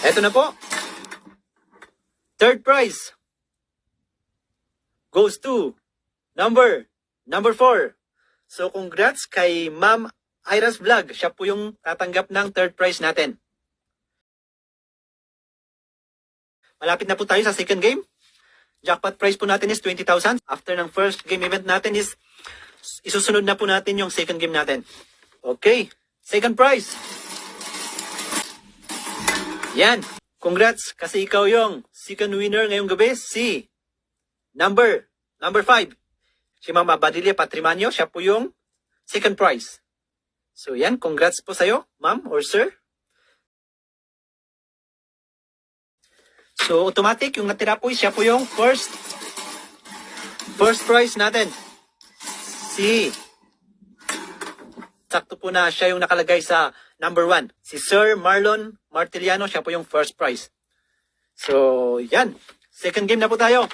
Eto na po. Third prize goes to number 4. So congrats kay Ma'am Ira's Vlog. Siya po yung tatanggap ng third prize natin. Malapit na po tayo sa second game. Jackpot prize po natin is 20,000. After ng first game event natin is isusunod na po natin yung second game natin. Okay, second prize. Yan. Congrats kasi ikaw yung second winner ngayong gabi, si number 5. Si Ma'am Abadilia Patrimanio, siya po yung second prize. So yan, congrats po sa'yo, ma'am or sir. So automatic, yung natira po, siya po yung first prize natin. Sakto po na siya yung nakalagay sa number 1. Si Sir Marlon Martiliano, siya po yung first prize. So yan, second game na po tayo.